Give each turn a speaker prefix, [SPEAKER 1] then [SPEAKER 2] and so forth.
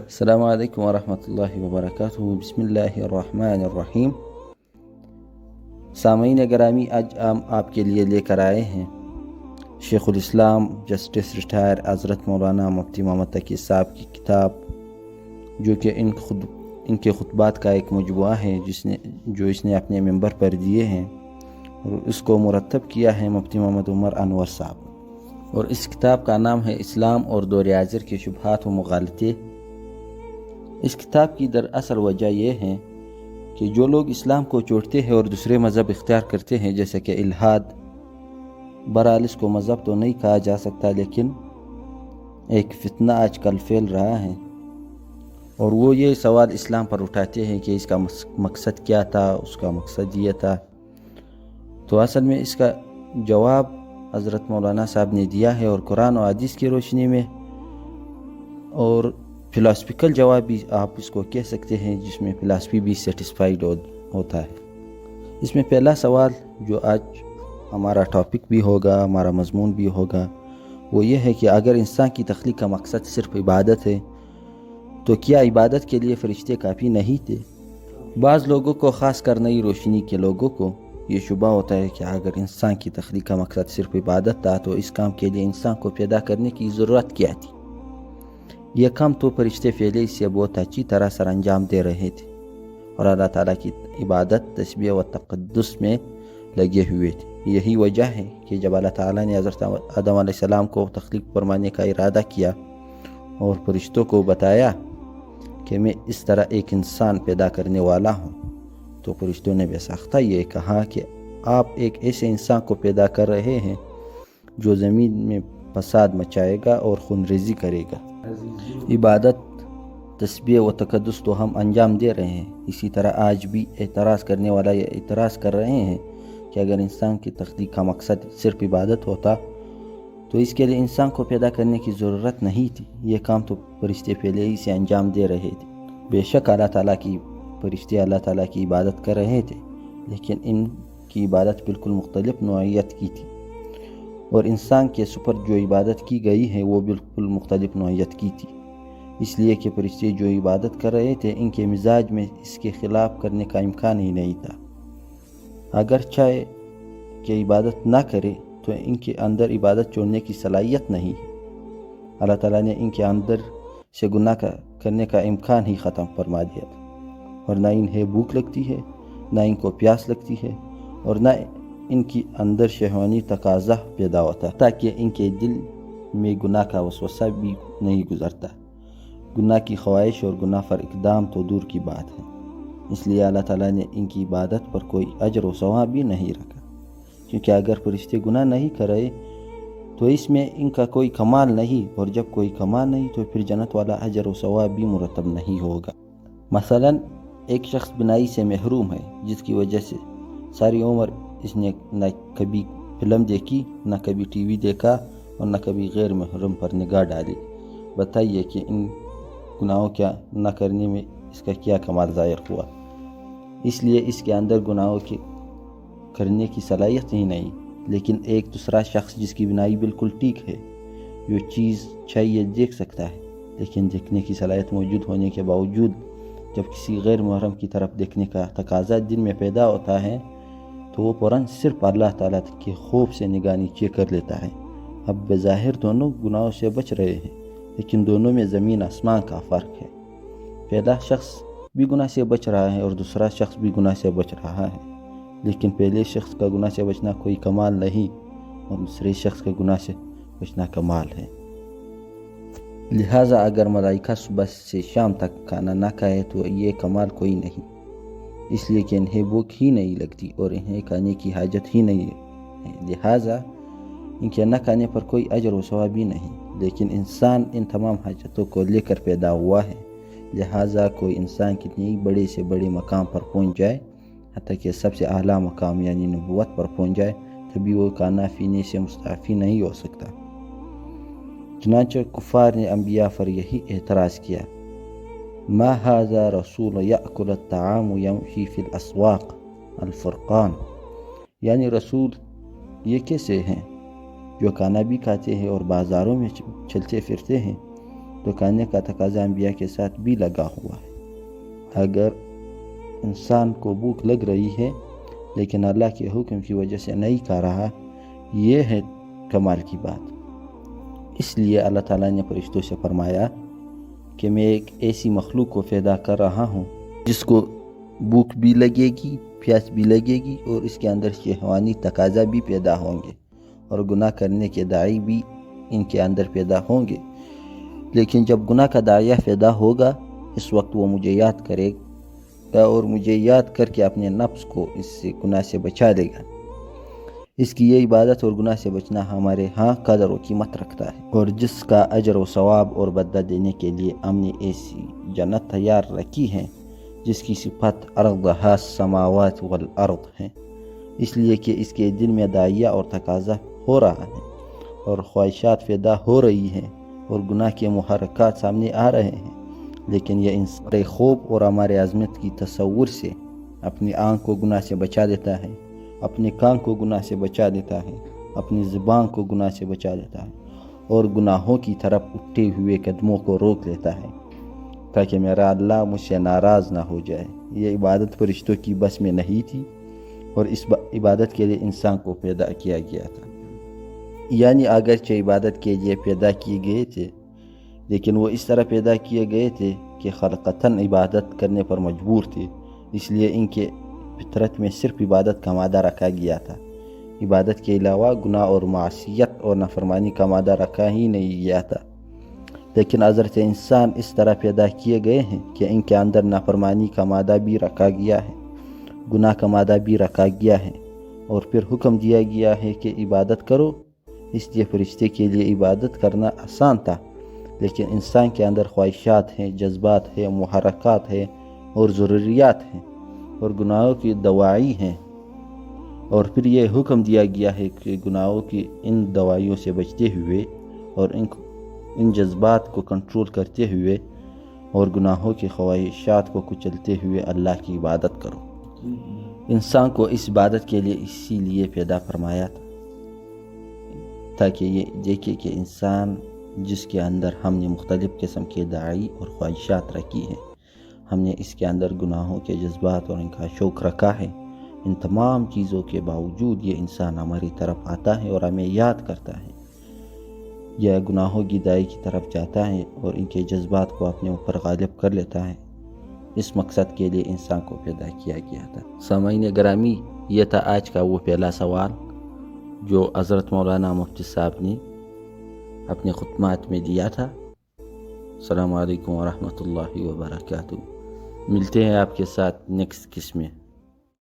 [SPEAKER 1] السلام علیکم ورحمۃ اللہ وبرکاتہ۔ بسم اللہ الرحمن الرحیم۔ سامعین گرامی، آج ہم آپ کے لیے لے کر آئے ہیں شیخ الاسلام جسٹس ریٹائر حضرت مولانا مفتی محمد تقی صاحب کی کتاب، جو کہ ان کے خطبات کا ایک مجموعہ ہے جو اس نے اپنے ممبر پر دیے ہیں، اور اس کو مرتب کیا ہے مفتی محمد عمر انور صاحب۔ اور اس کتاب کا نام ہے اسلام اور دور حاضر کے شبہات و مغالطے۔ اس کتاب کی دراصل وجہ یہ ہے کہ جو لوگ اسلام کو چھوڑتے ہیں اور دوسرے مذہب اختیار کرتے ہیں، جیسے کہ الحاد، بہرحال اس کو مذہب تو نہیں کہا جا سکتا، لیکن ایک فتنہ آج کل پھیل رہا ہے، اور وہ یہ سوال اسلام پر اٹھاتے ہیں کہ اس کا مقصد کیا تھا، اس کا مقصد یہ تھا۔ تو اصل میں اس کا جواب حضرت مولانا صاحب نے دیا ہے، اور قرآن و حدیث کی روشنی میں، اور فلاسفیکل جواب بھی آپ اس کو کہہ سکتے ہیں، جس میں فلاسفی بھی سیٹسفائیڈ ہوتا ہے۔ اس میں پہلا سوال جو آج ہمارا ٹاپک بھی ہوگا، ہمارا مضمون بھی ہوگا، وہ یہ ہے کہ اگر انسان کی تخلیق کا مقصد صرف عبادت ہے تو کیا عبادت کے لیے فرشتے کافی نہیں تھے؟ بعض لوگوں کو، خاص کر نئی روشنی کے لوگوں کو، یہ شبہ ہوتا ہے کہ اگر انسان کی تخلیق کا مقصد صرف عبادت تھا تو اس کام کے لیے انسان کو پیدا کرنے کی ضرورت کیا تھی؟ یہ کام تو فرشتے پہلے سے بہت اچھی طرح سر انجام دے رہے تھے، اور اللہ تعالیٰ کی عبادت، تسبیح و تقدس میں لگے ہوئے تھے۔ یہی وجہ ہے کہ جب اللہ تعالیٰ نے حضرت آدم علیہ السلام کو تخلیق فرمانے کا ارادہ کیا اور فرشتوں کو بتایا کہ میں اس طرح ایک انسان پیدا کرنے والا ہوں، تو فرشتوں نے بے ساختہ یہ کہا کہ آپ ایک ایسے انسان کو پیدا کر رہے ہیں جو زمین میں فساد مچائے گا اور خون ریزی کرے گا۔ عبادت، تسبیح و تقدس تو ہم انجام دے رہے ہیں، اسی طرح آج بھی اعتراض کرنے والا یہ اعتراض کر رہے ہیں کہ اگر انسان کی تخلیق کا مقصد صرف عبادت ہوتا تو اس کے لیے انسان کو پیدا کرنے کی ضرورت نہیں تھی، یہ کام تو فرشتے پہلے ہی سے انجام دے رہے تھے۔ بے شک فرشتے اللہ تعالیٰ کی عبادت کر رہے تھے، لیکن ان کی عبادت بالکل مختلف نوعیت کی تھی، اور انسان کے سپر جو عبادت کی گئی ہے وہ بالکل مختلف نوعیت کی تھی، اس لیے کہ فرشتے جو عبادت کر رہے تھے ان کے مزاج میں اس کے خلاف کرنے کا امکان ہی نہیں تھا۔ اگر چاہے کہ عبادت نہ کرے تو ان کے اندر عبادت چھوڑنے کی صلاحیت نہیں ہے۔ اللہ تعالیٰ نے ان کے اندر سے گناہ کرنے کا امکان ہی ختم فرما دیا تھا، اور نہ انہیں بھوک لگتی ہے، نہ ان کو پیاس لگتی ہے، اور نہ ان کی اندر شہوانی تقاضا پیدا ہوتا، تاکہ ان کے دل میں گناہ کا وسوسہ بھی نہیں گزرتا۔ گناہ کی خواہش اور گناہ پر اقدام تو دور کی بات ہے، اس لیے اللہ تعالیٰ نے ان کی عبادت پر کوئی اجر و ثواب بھی نہیں رکھا، کیونکہ اگر فرشتے گناہ نہیں کرے تو اس میں ان کا کوئی کمال نہیں، اور جب کوئی کمال نہیں تو پھر جنت والا اجر و ثواب بھی مرتب نہیں ہوگا۔ مثلا ایک شخص بینائی سے محروم ہے، جس کی وجہ سے ساری عمر اس نے نہ کبھی فلم دیکھی، نہ کبھی ٹی وی دیکھا، اور نہ کبھی غیر محرم پر نگاہ ڈالی۔ بتائیے کہ ان گناہوں کیا نہ کرنے میں اس کا کیا کمال ظاہر ہوا؟ اس لیے اس کے اندر گناہوں کے کرنے کی صلاحیت ہی نہیں۔ لیکن ایک دوسرا شخص جس کی بینائی بالکل ٹھیک ہے، جو چیز چاہیے دیکھ سکتا ہے، لیکن دیکھنے کی صلاحیت موجود ہونے کے باوجود جب کسی غیر محرم کی طرف دیکھنے کا تقاضا دل میں پیدا ہوتا ہے تو وہ فوراً صرف اللہ تعالیٰ کے خوف سے نگاہ نیچے کر لیتا ہے۔ اب بظاہر دونوں گناہوں سے بچ رہے ہیں، لیکن دونوں میں زمین آسمان کا فرق ہے۔ پہلا شخص بھی گناہ سے بچ رہا ہے اور دوسرا شخص بھی گناہ سے بچ رہا ہے، لیکن پہلے شخص کا گناہ سے بچنا کوئی کمال نہیں، اور دوسرے شخص کا گناہ سے بچنا کمال ہے۔ لہٰذا اگر ملائکہ صبح سے شام تک کھانا نہ کھائے تو یہ کمال کوئی نہیں، اس لیے کہ انہیں بھوک ہی نہیں لگتی اور انہیں کھانے کی حاجت ہی نہیں ہے، لہٰذا ان کے نہ کھانے پر کوئی اجر و ثواب بھی نہیں۔ لیکن انسان ان تمام حاجتوں کو لے کر پیدا ہوا ہے، لہٰذا کوئی انسان کتنی بڑے سے بڑے مقام پر پہنچ جائے، حتیٰ کہ سب سے اعلیٰ مقام یعنی نبوت پر پہنچ جائے، تبھی وہ کھانا پینے سے مستعفی نہیں ہو سکتا۔ چنانچہ کفار نے انبیاء پر یہی اعتراض کیا، ما ھذا رسول یأکل الطعام یمشی فی الاسواق، الفرقان، یعنی رسول یہ کیسے ہیں جو کھانا بھی کھاتے ہیں اور بازاروں میں چلتے پھرتے ہیں؟ تو کہنے کا تقاضا انبیاء کے ساتھ بھی لگا ہوا ہے۔ اگر انسان کو بھوک لگ رہی ہے لیکن اللہ کے حکم کی وجہ سے نہیں کھا رہا، یہ ہے کمال کی بات۔ اس لیے اللہ تعالیٰ نے فرشتوں سے فرمایا کہ میں ایک ایسی مخلوق کو پیدا کر رہا ہوں جس کو بھوک بھی لگے گی، پیاس بھی لگے گی، اور اس کے اندر شہوانی تقاضا بھی پیدا ہوں گے، اور گناہ کرنے کے داعی بھی ان کے اندر پیدا ہوں گے۔ لیکن جب گناہ کا داعیہ پیدا ہوگا، اس وقت وہ مجھے یاد کرے گا اور مجھے یاد کر کے اپنے نفس کو اس سے گناہ سے بچا لے گا۔ اس کی یہ عبادت اور گناہ سے بچنا ہمارے ہاں قدر و قیمت رکھتا ہے، اور جس کا اجر و ثواب اور بدلہ دینے کے لیے ہم نے ایسی جنت تیار رکھی ہے جس کی صفت ارضھا السماوات والارض ہے، اس لیے کہ اس کے دل میں داعیہ اور تقاضا ہو رہا ہے، اور خواہشات پیدا ہو رہی ہیں، اور گناہ کے محرکات سامنے آ رہے ہیں، لیکن یہ انسان خوف اور ہمارے عظمت کی تصور سے اپنی آنکھ کو گناہ سے بچا دیتا ہے، اپنے کان کو گناہ سے بچا دیتا ہے، اپنی زبان کو گناہ سے بچا دیتا ہے، اور گناہوں کی طرف اٹھتے ہوئے قدموں کو روک لیتا ہے تاکہ میرا اللہ مجھ سے ناراض نہ ہو جائے۔ یہ عبادت فرشتوں کی بس میں نہیں تھی، اور اس عبادت کے لیے انسان کو پیدا کیا گیا تھا۔ یعنی اگرچہ عبادت کے لیے پیدا کیے گئے تھے، لیکن وہ اس طرح پیدا کیے گئے تھے کہ خلقتاً عبادت کرنے پر مجبور تھے، اس لیے ان کے فطرت میں صرف عبادت کا مادہ رکھا گیا تھا۔ عبادت کے علاوہ گناہ اور معصیت اور نافرمانی کا مادہ رکھا ہی نہیں گیا تھا۔ لیکن حضرت انسان اس طرح پیدا کیے گئے ہیں کہ ان کے اندر نافرمانی کا مادہ بھی رکھا گیا ہے، گناہ کا مادہ بھی رکھا گیا ہے، اور پھر حکم دیا گیا ہے کہ عبادت کرو۔ اس لیے فرشتے کے لیے عبادت کرنا آسان تھا، لیکن انسان کے اندر خواہشات ہیں، جذبات ہیں، محرکات ہیں اور ضروریات ہیں، اور گناہوں کی دوائی ہیں، اور پھر یہ حکم دیا گیا ہے کہ گناہوں کی ان دوائیوں سے بچتے ہوئے اور ان جذبات کو کنٹرول کرتے ہوئے اور گناہوں کی خواہشات کو کچلتے ہوئے اللہ کی عبادت کرو۔ انسان کو اس عبادت کے لیے اسی لیے پیدا فرمایا تھا تاکہ یہ دیکھے کہ انسان جس کے اندر ہم نے مختلف قسم کے داعی اور خواہشات رکھی ہیں، ہم نے اس کے اندر گناہوں کے جذبات اور ان کا شوق رکھا ہے، ان تمام چیزوں کے باوجود یہ انسان ہماری طرف آتا ہے اور ہمیں یاد کرتا ہے، یہ گناہوں کی دائی کی طرف جاتا ہے اور ان کے جذبات کو اپنے اوپر غالب کر لیتا ہے۔ اس مقصد کے لیے انسان کو پیدا کیا گیا تھا۔ سامعین گرامی، یہ تھا آج کا وہ پہلا سوال جو حضرت مولانا مفتی صاحب نے اپنے خطبات میں دیا تھا۔ السلام علیکم ورحمۃ اللہ وبرکاتہ۔ ملتے ہیں آپ کے ساتھ نیکسٹ قسط میں۔